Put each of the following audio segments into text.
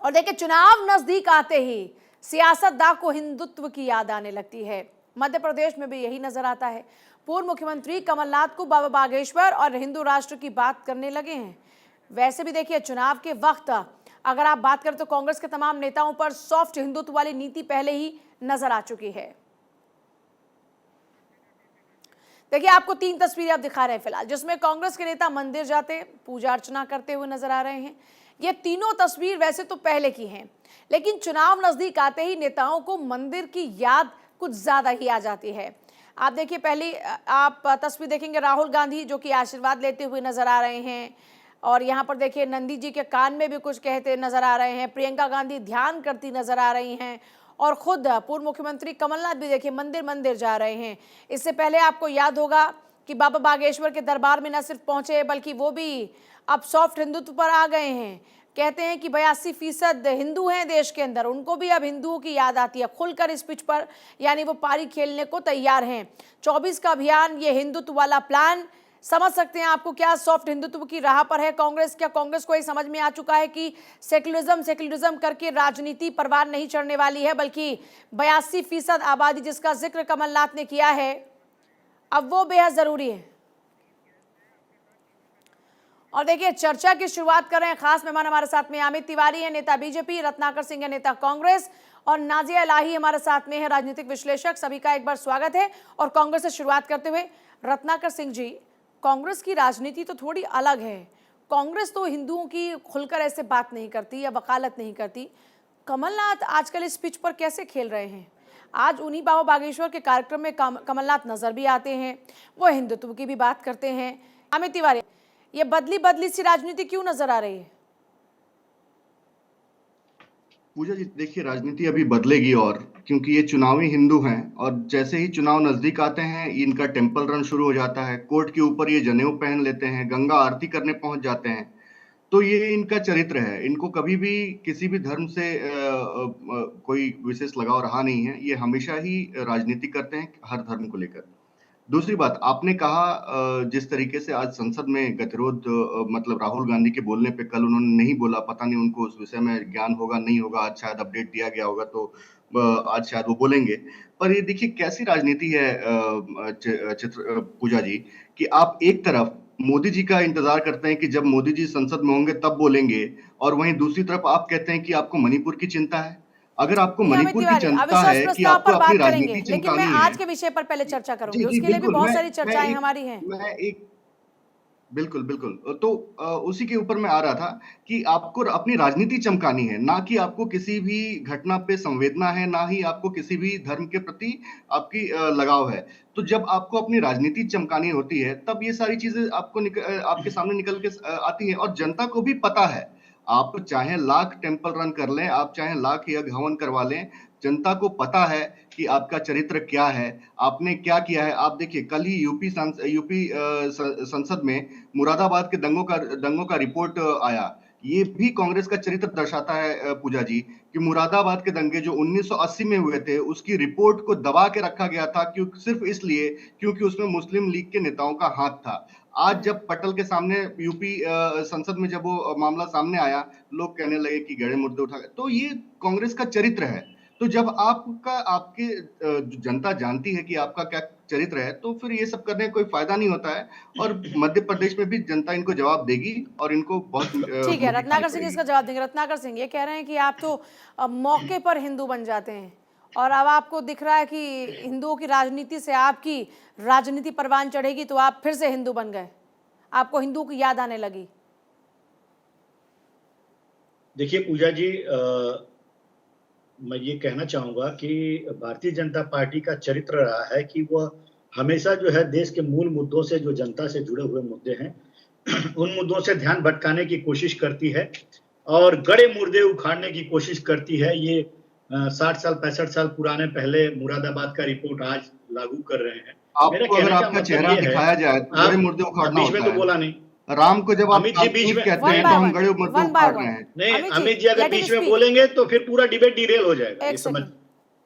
और देखिए, चुनाव नजदीक आते ही सियासतदान को हिंदुत्व की याद आने लगती है। मध्य प्रदेश में भी यही नजर आता है। पूर्व मुख्यमंत्री कमलनाथ को बाबा बागेश्वर और हिंदू राष्ट्र की बात करने लगे हैं। वैसे भी देखिए, चुनाव के वक्त अगर आप बात करें तो कांग्रेस के तमाम नेताओं पर सॉफ्ट हिंदुत्व वाली नीति पहले ही नजर आ चुकी है। देखिए, आपको 3 तस्वीरें आप दिखा रहे हैं फिलहाल, जिसमें कांग्रेस के नेता मंदिर जाते, पूजा अर्चना करते हुए नजर आ रहे हैं। ये तीनों तस्वीर वैसे तो पहले की हैं, लेकिन चुनाव नजदीक आते ही नेताओं को मंदिर की याद कुछ ज्यादा ही आ जाती है। आप देखिए, पहली आप तस्वीर देखेंगे राहुल गांधी जो कि आशीर्वाद लेते हुए नजर आ रहे हैं, और यहाँ पर देखिए नंदी जी के कान में भी कुछ कहते नजर आ रहे हैं। प्रियंका गांधी ध्यान करती नजर आ रही हैं, और खुद पूर्व मुख्यमंत्री कमलनाथ भी देखिए मंदिर मंदिर जा रहे हैं। इससे पहले आपको याद होगा कि बाबा बागेश्वर के दरबार में न सिर्फ पहुंचे, बल्कि वो भी अब सॉफ्ट हिंदुत्व पर आ गए हैं। कहते हैं कि 82% हिंदू हैं देश के अंदर, उनको भी अब हिंदुओं की याद आती है। खुलकर इस पिच पर यानी वो पारी खेलने को तैयार हैं। 24 का अभियान, ये हिंदुत्व वाला प्लान, समझ सकते हैं आपको क्या सॉफ्ट हिंदुत्व की राह पर है कांग्रेस। क्या कांग्रेस को ये समझ में आ चुका है कि सेक्युलरिज्म करके राजनीति परवान नहीं चढ़ने वाली है, बल्कि 82% आबादी जिसका जिक्र कमलनाथ ने किया है, अब वो बेहद जरूरी है। और देखिए, चर्चा की शुरुआत कर रहे हैं। खास मेहमान हमारे साथ में अमित तिवारी है, नेता बीजेपी, रत्नाकर सिंह है, नेता कांग्रेस, और नाजिया इलाही हमारे साथ में है, राजनीतिक विश्लेषक। सभी का एक बार स्वागत है। और कांग्रेस से शुरुआत करते हुए रत्नाकर सिंह जी, कांग्रेस की राजनीति तो थोड़ी अलग है। कांग्रेस तो हिंदुओं की खुलकर ऐसे बात नहीं करती या वकालत नहीं करती। कमलनाथ आजकल इस पिच पर कैसे खेल रहे हैं? आज उन्हीं बाबा बागेश्वर के कार्यक्रम में कमलनाथ नजर भी आते हैं, वो हिंदुत्व की भी बात करते हैं। अमित तिवारी, ये बदली सी राजनीति क्यों नजर आ रही है? पूजा जी, देखिए राजनीति अभी बदलेगी, और क्योंकि ये चुनावी हिंदू हैं, और जैसे ही चुनाव नजदीक आते हैं इनका टेम्पल रन शुरू हो जाता है। कोर्ट के ऊपर ये जनेऊ पहन लेते हैं, गंगा आरती करने पहुंच जाते हैं। तो ये इनका चरित्र है। इनको कभी भी किसी भी धर्म से कोई विशेष लगाव रहा नहीं है। ये हमेशा ही राजनीति करते हैं हर धर्म को लेकर। दूसरी बात, आपने कहा जिस तरीके से आज संसद में गतिरोध, मतलब राहुल गांधी के बोलने पे कल उन्होंने नहीं बोला, पता नहीं उनको उस विषय में ज्ञान होगा नहीं होगा, आज शायद अपडेट दिया गया होगा तो आज शायद वो बोलेंगे। पर ये देखिए कैसी राजनीति है चित्र पूजा जी, कि आप एक तरफ मोदी जी का इंतजार करते हैं कि जब मोदी जी संसद में होंगे तब बोलेंगे, और वहीं दूसरी तरफ आप कहते हैं कि आपको मणिपुर की चिंता है। अगर आपको मणिपुर की चिंता अविश्वास है कि प्रस्ताव आपको पर अपनी बात करेंगे, राजनीति लेकिन मैं चमकानी आज है। के विषय पर पहले चर्चा जी करूंगी, जी उसके लिए भी बिल्कुल। बहुत सारी चर्चाएं हमारी हैं। बिल्कुल बिल्कुल। तो उसी के ऊपर मैं आ रहा था कि आपको अपनी राजनीति चमकानी है, ना कि आपको किसी भी घटना पे संवेदना है, ना ही आपको किसी भी धर्म के प्रति आपकी लगाव है। तो जब आपको अपनी राजनीति चमकानी होती है तब ये सारी चीजें आपके सामने निकल के आती है, और जनता को भी पता है। आप चाहे लाख टेम्पल रन कर लें, आप चाहे लाख यज्ञ हवन करवा लें, जनता को पता है कि आपका चरित्र क्या है, आपने क्या किया है। आप देखिए कल ही यूपी संसद में मुरादाबाद के दंगों का रिपोर्ट आया। ये भी कांग्रेस का चरित्र दर्शाता है पूजा जी, कि मुरादाबाद के दंगे जो 1980 में हुए थे उसकी रिपोर्ट को दबा के रखा गया था, क्योंकि सिर्फ इसलिए क्योंकि उसमें मुस्लिम लीग के नेताओं का हाथ था। आज जब पटल के सामने यूपी संसद में जब वो मामला सामने आया, लोग कहने लगे कि गड़े मुद्दे उठा गए। तो ये कांग्रेस का चरित्र है। तो जब आपके जनता जानती है कि आपका क्या चरित्र है, तो फिर ये सब करने का कोई फायदा नहीं होता है। और मध्य प्रदेश में भी जनता इनको जवाब देगी, और इनको बहुत ठीक है, मुट्ठी खानी रत्नाकर सिंह पड़ेगी। इसका जवाब देंगे। रत्नाकर सिंह ये कह रहे हैं कि आप तो मौके पर हिंदू बन जाते हैं, और अब आपको दिख रहा है कि हिंदुओं की राजनीति से आपकी राजनीति परवान चढ़ेगी, तो आप फिर से हिंदू बन गए, आपको हिंदुओं की याद आने लगी। देखिए पूजा जी, मैं ये कहना चाहूंगा कि भारतीय जनता पार्टी का चरित्र रहा है कि वह हमेशा जो है देश के मूल मुद्दों से, जो जनता से जुड़े हुए मुद्दे हैं उन मुद्दों से ध्यान भटकाने की कोशिश करती है, और गड़े मुर्दे उखाड़ने की कोशिश करती है। ये 60 साल 65 साल पुराने पहले मुरादाबाद का रिपोर्ट आज लागू कर रहे हैं। मेरा आपको अगर कहने का आपका मतलब चेहरा ये है, दिखाया जाए तो गड़े मुर्दे उखाड़ना बीच में होता तो बोला नहीं। है। राम को जब आप अमित जी बीच में कहते हैं तो हम गड़े मुर्दे उखाड़ रहे हैं। नहीं, अमित जी अगर बीच में बोलेंगे तो फिर पूरा डिबेट डिरेल हो जाएगा। एक सेकंड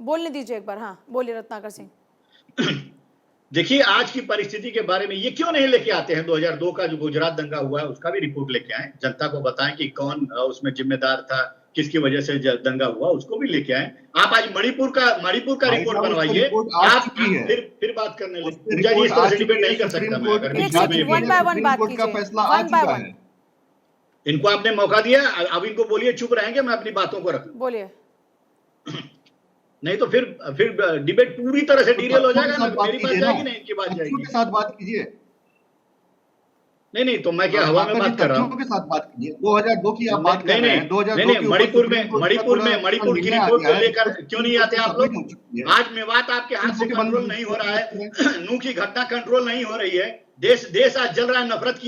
बोलने दीजिए एक बार। हाँ बोलिए रत्नाकर सिंह। देखिए आज की परिस्थिति के बारे में ये क्यों नहीं लेके आते हैं 2002 का जो गुजरात दंगा हुआ है उसका भी रिपोर्ट लेके आए, जनता को बताएं कि कौन उसमें जिम्मेदार था, किसकी वजह से दंगा हुआ, उसको भी लेके आए। आप आज मणिपुर का रिपोर्ट बनवाइए, आप फिर बात करने लगे। पूजा जी इस तरह से डिबेट नहीं कर सकता मैं, अगर वन बाय वन बात कीजिए, वन बाय वन। इनको आपने मौका दिया, अब इनको बोलिए चुप रहेंगे, मैं अपनी बातों को रखूं। बोलिए, नहीं तो फिर डिबेट पूरी तरह से डीरेल हो जाएगा ना, मेरी बात जाएगी नहीं, इनकी बात जाएगी। के साथ बात कीजिए। नहीं तो मैं क्या हवा में बात कर रहा हूँ? के साथ बात कीजिए। 2002 की आप बात कर रहे हैं। 2002 नहीं, मणिपुर की रिपोर्ट को लेकर क्यों नहीं आते आप लोग? आज मेवात आपके हाथ से कंट्रोल नहीं हो रहा है, नूह की घटना कंट्रोल नहीं हो रही है, देश आज जल रहा है, नफरत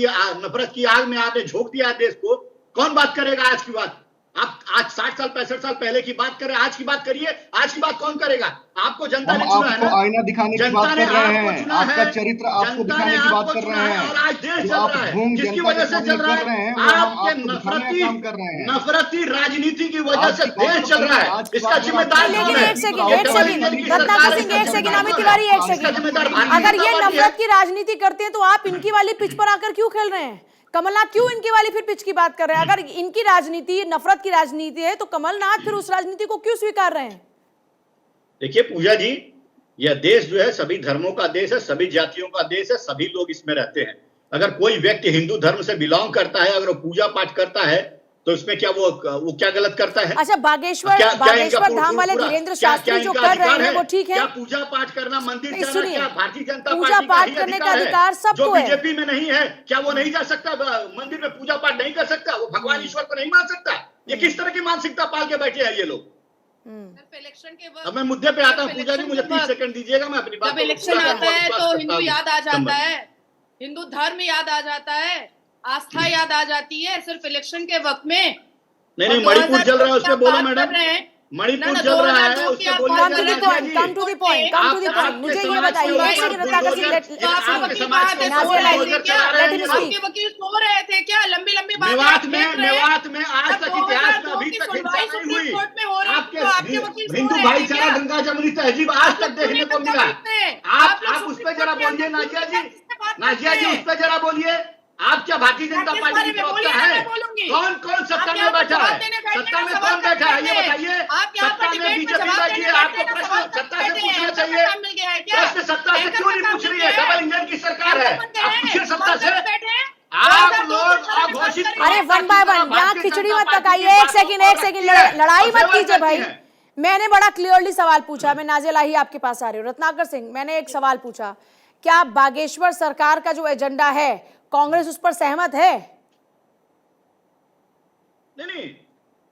की आग में आपने झोंक दिया देश को। कौन बात करेगा आज की बात? आप आज 60 साल 65 साल पहले की बात करें, आज की बात करिए। आज की बात कौन करेगा? आपको जनता ने चुना है ना, आईना दिखाने की बात कर रहे हैं, आपका चरित्र आपको दिखाने की बात कर रहे हैं, और आज देश चल रहा है, किसकी वजह से चल रहा है? आपके नफरती राजनीति की वजह से देश चल रहा है। इसका जिम्मेदार लेकिन एक सेकंड रत्नाकर सिंह, एक सेकंड, अमित तिवारी, एक सेकंड। अगर ये नफरत की राजनीति करते हैं तो आप इनकी वाली पिच पर आकर क्यों खेल रहे हैं? कमलनाथ क्यों इनकी वाली फिर पिच की बात कर रहे हैं? अगर इनकी राजनीति नफरत की राजनीति है तो कमलनाथ फिर उस राजनीति को क्यों स्वीकार रहे हैं? देखिए पूजा जी, यह देश जो है सभी धर्मों का देश है, सभी जातियों का देश है, सभी लोग इसमें रहते हैं। अगर कोई व्यक्ति हिंदू धर्म से बिलोंग करता है, अगर वो पूजा पाठ करता है, तो इसमें क्या वो क्या गलत करता है? अच्छा, बागेश्वर धाम वाले धीरेन्द्र शास्त्री जो कर रहे हैं वो ठीक है? क्या पूजा पाठ करना, मंदिर जाना, क्या भारतीय जनता पूजा पाठ करने का अधिकार सबको है? बीजेपी में नहीं है, क्या वो नहीं जा सकता मंदिर में पूजा पाठ नहीं कर सकता? वो भगवान ईश्वर को नहीं मान सकता? ये किस तरह की मानसिकता पाल के बैठे हैं ये लोग? अब मैं मुद्दे पे आता हूँ पूजा जी, मुझे 30 सेकंड दीजिएगा, मैं अपनी बात। जब इलेक्शन आता है तो हिंदू याद आ जाता है, हिंदू धर्म याद आ जाता है, आस्था याद आ जाती है सिर्फ इलेक्शन के वक्त में। नहीं, मणिपुर चल रहा है उसमें बोलो मैडम, मणिपुर चल रहा है उसमें बोलिए। Come to the point. मुझे ये बताइए, आपके वकील सो रहे थे क्या? लंबी मेवात में आज तक इतिहास में अभी तक हिंसा नहीं हुई। आपके हिंदू भाईचारा, गंगा जमुनी तहजीब आज तक देखने को मिला। आप उस पर जरा बोलिए नाजिया जी, उस पर जरा बोलिए। आप क्या भारतीय जनता पार्टी की प्रवक्ता है? कौन सत्ता में बैठा है? सत्ता में कौन बैठा है ये बताइए। सत्ता में बीजेपी बैठी है, आपको प्रश्न सत्ता से पूछना चाहिए। प्रश्न सत्ता से क्यों नहीं पूछ रही है? डबल इंजन की सरकार है, आप पूछिए सत्ता से। आप लोग अघोषित। अरे वन बाय वन, यहाँ खिचड़ी मत पकाइए। एक सेकंड, लड़ाई मत कीजिए भाई। मैंने बड़ा क्लियरली सवाल पूछा, मैं नाजिया लाही आपके पास आ रही हूँ। रत्नाकर सिंह, मैंने एक सवाल पूछा, क्या बागेश्वर सरकार का जो एजेंडा है कांग्रेस उस पर सहमत है? नहीं,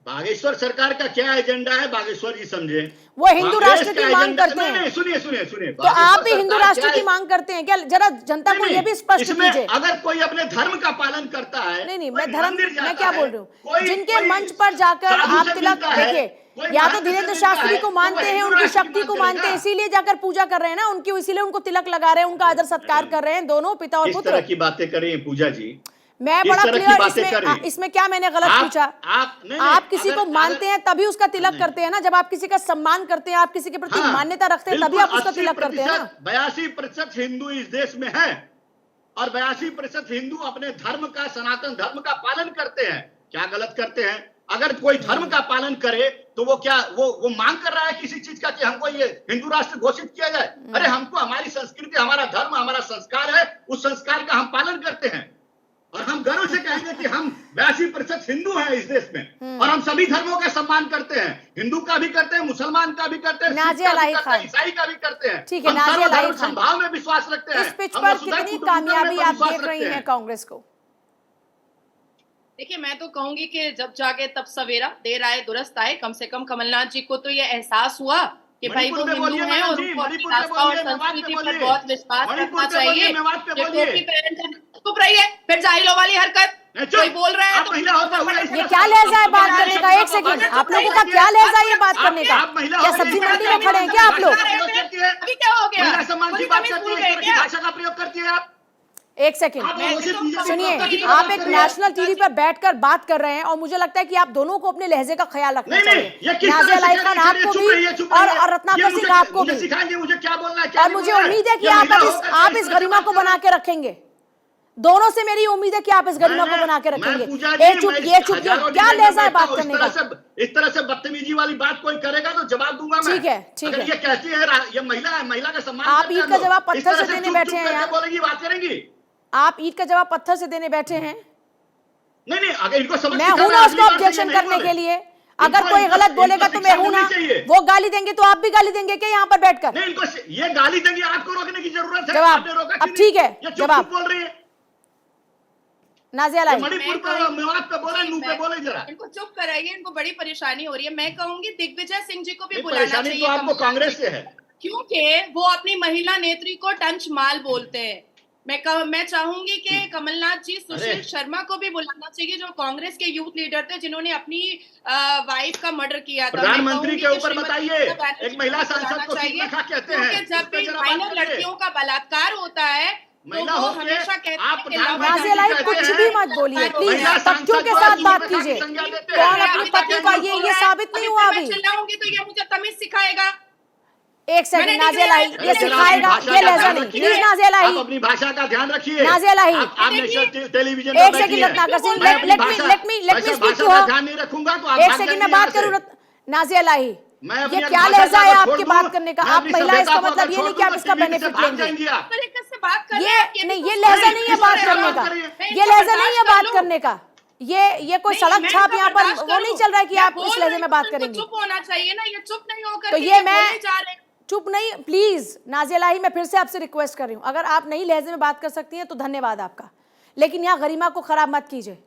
बागेश्वर सरकार का क्या एजेंडा है बागेश्वर जी समझे। वो हिंदू राष्ट्र की मांग करते हैं। नहीं, सुनिए, तो आप भी हिंदू राष्ट्र की मांग करते हैं क्या? जरा जनता को ये भी स्पष्ट कीजिए। अगर कोई अपने धर्म का पालन करता है। नहीं, मैं क्या बोल रही हूँ, जिनके मंच पर जाकर आप तिलक, देखिए, या तो धीरेन्द्र शास्त्री को मानते हैं, उनकी शक्ति को मानते हैं, इसीलिए जाकर पूजा कर रहे हैं ना उनकी, इसीलिए उनको तिलक लगा रहे हैं, उनका आदर सत्कार कर रहे हैं, दोनों पिता और पुत्र। इस तरह की बातें करें पूजा जी, मैं बड़ा क्लियर, इसमें क्या मैंने गलत पूछा? आप किसी को मानते हैं तभी उसका तिलक करते हैं ना, जब आप किसी का सम्मान करते हैं, आप किसी के प्रति मान्यता रखते हैं, तभी आप उसका तिलक करते हैं ना। 82% हिंदू इस देश में है और 82% हिंदू अपने धर्म का, सनातन धर्म का पालन करते हैं। क्या गलत करते हैं? अगर कोई धर्म का पालन करे तो वो क्या वो मांग कर रहा है किसी चीज का कि हमको ये हिंदू राष्ट्र घोषित किया जाए? अरे हमको हमारी संस्कृति, हमारा धर्म, हमारा संस्कार है, उस संस्कार का हम पालन करते हैं और हम गर्व से कहेंगे कि हम 82% हिंदू हैं इस देश में और हम सभी धर्मों का सम्मान करते हैं। हिंदू का भी करते हैं, मुसलमान का भी करते हैं, ईसाई का भी करते हैं। ठीक है, नाजिया लाही खान, संभाव में विश्वास रखते हैं। इस पिच पर कितनी कामयाबी आप देख रही हैं कांग्रेस को? देखिए, मैं तो कहूंगी कि जब जागे तब सवेरा, देर आए दुरुस्त आए। कम से कम कमलनाथ जी को तो ये एहसास हुआ कि भाई वो हिंदू हैं और उनको अपनी आस्था और संस्कृति पर बहुत विश्वास रखना चाहिए। चुप रहिए, फिर जाहिलों वाली हरकत, कोई बोल रहे हैं तो ये क्या लहजा है बात करने का? एक सेकंड, आप लोगों का क्या लहजा है ये बात करने का? क्या सब्जी मंडी में खड़े हैं क्या आप लोग? अभी क्या हो गया? भाषा का प्रयोग करती है आप। एक सेकंड सुनिए, आप एक नेशनल टीवी पर बैठकर बात कर रहे हैं और मुझे लगता है कि आप दोनों को अपने लहजे का ख्याल रखना चाहिए। नाजिया लाही खान आपको भी और रत्नाकर सिंह आपको भी। मुझे क्या बोलना है, और मुझे उम्मीद है कि आप इस गरिमा को बना के रखेंगे। दोनों से मेरी उम्मीद है कि आप इस गरिमा को बना के रखेंगे। ये चुप क्या लहजा है बात करने का? इस तरह से बदतमीजी वाली बात कोई करेगा तो जवाब दूंगा मैं। ठीक है, ठीक है। ये कहती है ये महिला है, महिला का सम्मान आप ईद का जवाब पत्थर से देने बैठे हैं यार। बोलेंगी, बात करेंगी। आप ईद का जवाब पत्थर से देने बैठे हैं। नहीं, अगर इनको समझ मैं हूं ना उसको ऑब्जेक्शन करने के लिए। अगर कोई गलत बोलेगा तो मैं हूं ना। वो गाली देंगे तो आप भी गाली देंगे क्या यहाँ पर बैठकर? नहीं, इनको ये गाली देंगे, आपको रोकने की जरूरत है। जवाब अब ठीक है, जवाब बोल रही है नाजिया लाई। मणिपुर पे मेवात पे बोले, नू पे बोले, जरा इनको चुप कराइए, इनको बड़ी परेशानी हो रही है। मैं कहूंगी दिग्विजय सिंह जी को भी बुलाना चाहिए। तो आपको कांग्रेस से है, क्योंकि वो अपनी महिला नेत्री को टंच माल बोलते हैं। मैं चाहूंगी कि कमलनाथ जी सुशील शर्मा को भी बुलाना चाहिए, जो कांग्रेस के यूथ लीडर थे, जिन्होंने अपनी वाइफ का मर्डर किया था। प्रधानमंत्री के ऊपर बताइए, एक महिला सांसद को चाहिए, कहते हैं। जब भी माइनर लड़कियों का बलात्कार होता है तो वो हमेशा कहते हैं नाजिया लाई कुछ भी मत बोलिए प्लीज, तथ्यों के साथ बात कीजिए। कौन अपनी पत्नी का ये साबित नहीं हुआ अभी। चिल्लाऊंगी तो ये मुझे तमीज सिखाएगा। एक सेकंड नाजिया लाई, ये सिखाएगा, ये लहजा नहीं। प्लीज नाजिया लाई, अपनी भाषा का ध्यान रखिए। नाजिया लाई, टेलीविजन एक second Ratnakar Singh, let me speak to her. ध्यान नहीं रखूंगा तो एक सेकंड में बात करूं। नाजिया लाई, ये क्या लहजा है आपकी बात करने का? आप महिला, इसका मतलब ये नहीं कि आप इसका बेनिफिट लेंगे। ये नहीं, ये लहजा नहीं है बात करने का। ये लहजा नहीं है बात करने का। ये कोई सड़क छाप यहाँ पर वो नहीं चल रहा है कि आप इस लहजे में बात करेंगे। चुप होना चाहिए ना, ये चुप नहीं होकर तो ये मैं चुप नहीं। प्लीज नाजिया लाई, मैं फिर से आपसे रिक्वेस्ट कर रही हूँ, अगर आप नहीं लहजे में बात कर सकती हैं तो धन्यवाद आपका, लेकिन यहाँ गरिमा को खराब मत कीजिए।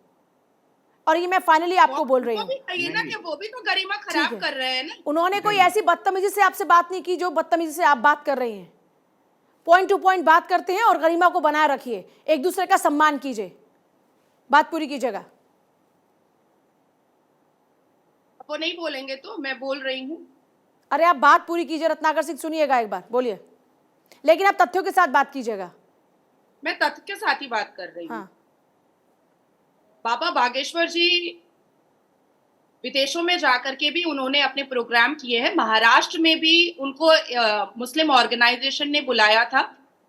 और ये मैं फाइनली आपको बोल रही हूँ, ना कि वो भी तो गरिमा खराब कर रहे हैं ना। उन्होंने कोई ऐसी बदतमीजी से आपसे बात नहीं की जो बदतमीजी से आप बात कर रही हैं। पॉइंट टू पॉइंट बात करते हैं और गरिमा को बनाए रखिए, एक दूसरे का सम्मान कीजिए, बात पूरी कीजिएगा। वो नहीं बोलेंगे तो मैं बोल रही हूँ। अरे आप बात पूरी कीजिए रत्नाकर सिंह, सुनिएगा एक बार, बोलिए, लेकिन आप तथ्यों के साथ बात कीजिएगा। मैं तथ्य के साथ ही बात कर रही हूँ। हाँ। बाबा बागेश्वर जी विदेशों में जाकर के भी उन्होंने अपने प्रोग्राम किए हैं। महाराष्ट्र में भी उनको मुस्लिम ऑर्गेनाइजेशन ने बुलाया था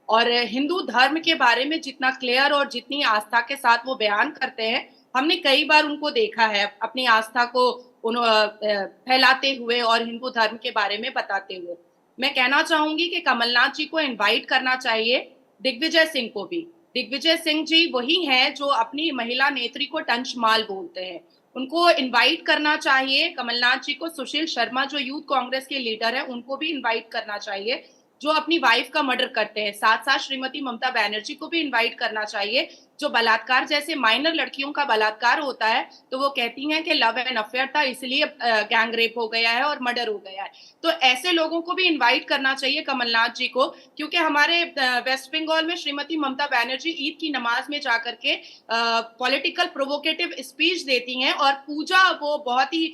और हिंदू धर्म के बारे में जितना क्लियर और जितनी आस्था के साथ वो बयान करते हैं, हमने कई बार उनको देखा है अपनी आस्था को फैलाते हुए और हिंदू धर्म के बारे में बताते हुए। मैं कहना चाहूंगी कि कमलनाथ जी को इनवाइट करना चाहिए, दिग्विजय सिंह को भी। दिग्विजय सिंह जी वही हैं जो अपनी महिला नेत्री को टंच माल बोलते हैं, उनको इनवाइट करना चाहिए। कमलनाथ जी को सुशील शर्मा जो यूथ कांग्रेस के लीडर हैं, उनको भी इनवाइट करना चाहिए, जो अपनी वाइफ का मर्डर करते हैं। साथ साथ श्रीमती ममता बनर्जी को भी इनवाइट करना चाहिए, जो बलात्कार जैसे माइनर लड़कियों का बलात्कार होता है तो वो कहती हैं कि लव एंड अफेयर था इसलिए गैंग रेप हो गया है और मर्डर हो गया है। तो ऐसे लोगों को भी इनवाइट करना चाहिए कमलनाथ जी को, क्योंकि हमारे वेस्ट बंगाल में श्रीमती ममता बनर्जी ईद की नमाज में जाकर के पॉलिटिकल प्रोवोकेटिव स्पीच देती हैं और पूजा वो बहुत ही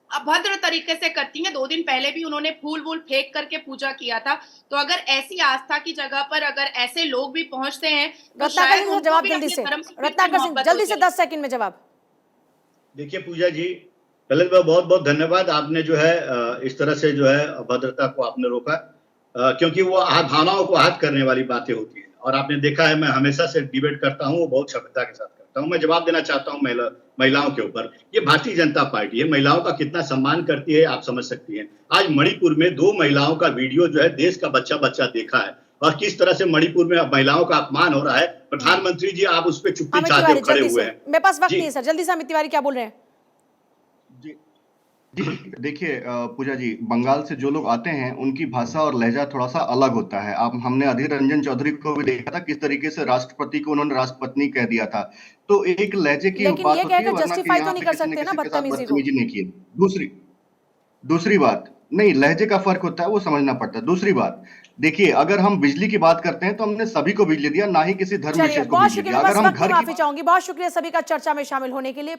अभद्र तरीके से करती हैं। 2 दिन पहले भी उन्होंने फूल वूल फेंक करके पूजा किया था। तो अगर ऐसी आस्था की जगह पर अगर ऐसे लोग भी पहुंचते हैं तो शायद उनको जवाब भी जल्दी से, रत्नाकर सिंह जल्दी से 10 सेकंड में जवाब। देखिए पूजा जी, पहले तो बहुत बहुत धन्यवाद, आपने जो है इस तरह से जो है अभद्रता को आपने रोका, क्योंकि वो भावनाओं को आहत करने वाली बातें होती है। और आपने देखा है मैं हमेशा से डिबेट करता हूँ, वो बहुत सभ्यता के साथ करता हूँ। मैं जवाब देना चाहता हूँ महिलाओं के ऊपर। ये भारतीय जनता पार्टी है, महिलाओं का कितना सम्मान करती है आप समझ सकती हैं। आज मणिपुर में 2 महिलाओं का वीडियो जो है देश का बच्चा देखा है और किस तरह से मणिपुर में महिलाओं का अपमान हो रहा है। प्रधानमंत्री जी आप उस पर चुप्पी साधे खड़े हुए हैं। मेरे पास वक्त नहीं है सर, जल्दी से अमित तिवारी क्या बोल रहे हैं? जी देखिए पूजा जी, बंगाल से जो लोग आते हैं उनकी भाषा और लहजा थोड़ा सा अलग होता है। आप हमने अधीर रंजन चौधरी को भी देखा था किस तरीके से राष्ट्रपति को उन्होंने राष्ट्रपत्नी कह दिया था। तो एक लहजे की बात होती है, वरना जस्टिफाई तो नहीं कर सकते ना बदतमीजी नहीं की। दूसरी बात, नहीं लहजे का फर्क होता है, वो समझना पड़ता है। दूसरी बात देखिए, अगर हम बिजली की बात करते हैं तो हमने सभी को बिजली दिया, ना ही किसी धर्म विशेष को बिजली दिया। अगर हम घर की माफी चाहूंगी, बहुत शुक्रिया सभी का चर्चा में शामिल होने के लिए।